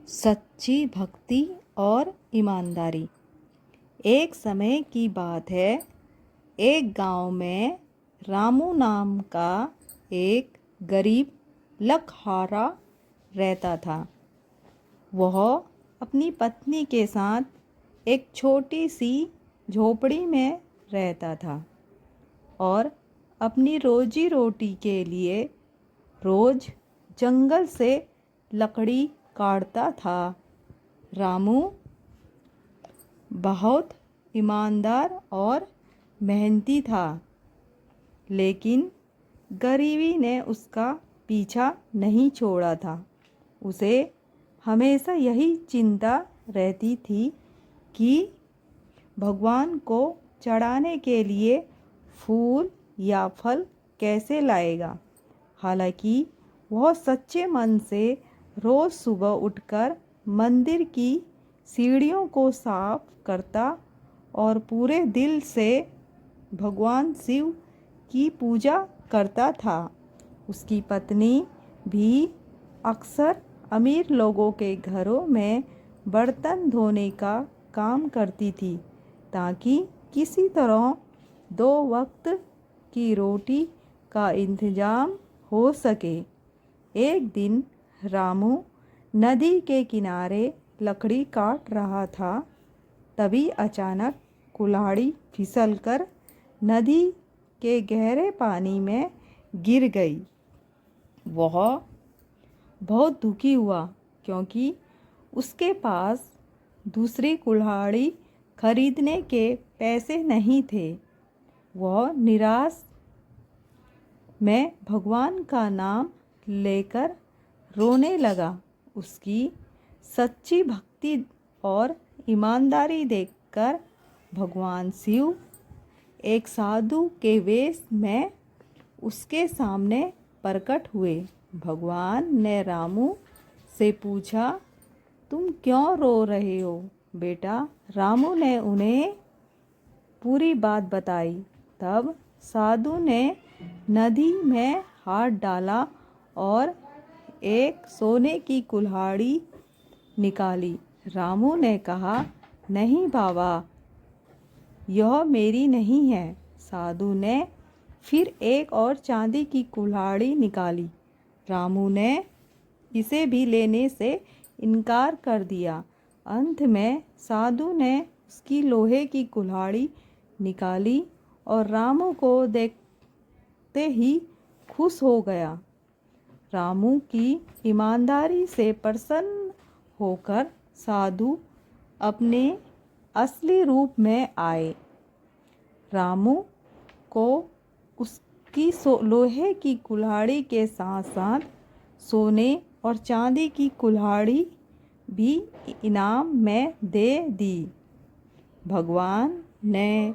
सच्ची भक्ति और ईमानदारी। एक समय की बात है, एक गांव में रामू नाम का एक गरीब लकहारा रहता था। वह अपनी पत्नी के साथ एक छोटी सी झोपड़ी में रहता था और अपनी रोजी रोटी के लिए रोज जंगल से लकड़ी काटता था। रामू बहुत ईमानदार और मेहनती था, लेकिन गरीबी ने उसका पीछा नहीं छोड़ा था। उसे हमेशा यही चिंता रहती थी कि भगवान को चढ़ाने के लिए फूल या फल कैसे लाएगा। हालांकि वह सच्चे मन से रोज़ सुबह उठकर मंदिर की सीढ़ियों को साफ करता और पूरे दिल से भगवान शिव की पूजा करता था। उसकी पत्नी भी अक्सर अमीर लोगों के घरों में बर्तन धोने का काम करती थी, ताकि किसी तरह 2 वक्त की रोटी का इंतजाम हो सके। एक दिन रामू नदी के किनारे लकड़ी काट रहा था। तभी अचानक कुल्हाड़ी फिसलकर नदी के गहरे पानी में गिर गई। वह बहुत दुखी हुआ, क्योंकि उसके पास दूसरी कुल्हाड़ी खरीदने के पैसे नहीं थे। वह निराश में भगवान का नाम लेकर रोने लगा। उसकी सच्ची भक्ति और ईमानदारी देखकर भगवान शिव एक साधु के वेश में उसके सामने प्रकट हुए। भगवान ने रामू से पूछा, तुम क्यों रो रहे हो बेटा? रामू ने उन्हें पूरी बात बताई। तब साधु ने नदी में हाथ डाला और एक सोने की कुल्हाड़ी निकाली। रामू ने कहा, नहीं बाबा, यह मेरी नहीं है। साधु ने फिर एक और चांदी की कुल्हाड़ी निकाली। रामू ने इसे भी लेने से इनकार कर दिया। अंत में साधु ने उसकी लोहे की कुल्हाड़ी निकाली और रामू को देखते ही खुश हो गया। रामू की ईमानदारी से प्रसन्न होकर साधु अपने असली रूप में आए। रामू को उसकी लोहे की कुल्हाड़ी के साथ साथ सोने और चांदी की कुल्हाड़ी भी इनाम में दे दी। भगवान ने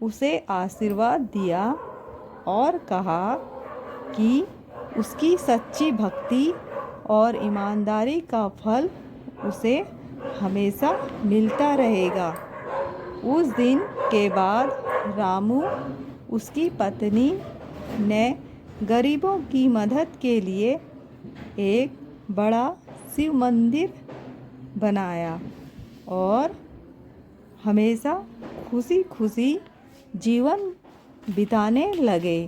उसे आशीर्वाद दिया और कहा कि उसकी सच्ची भक्ति और ईमानदारी का फल उसे हमेशा मिलता रहेगा। उस दिन के बाद रामू उसकी पत्नी ने गरीबों की मदद के लिए एक बड़ा शिव मंदिर बनाया और हमेशा खुशी खुशी जीवन बिताने लगे।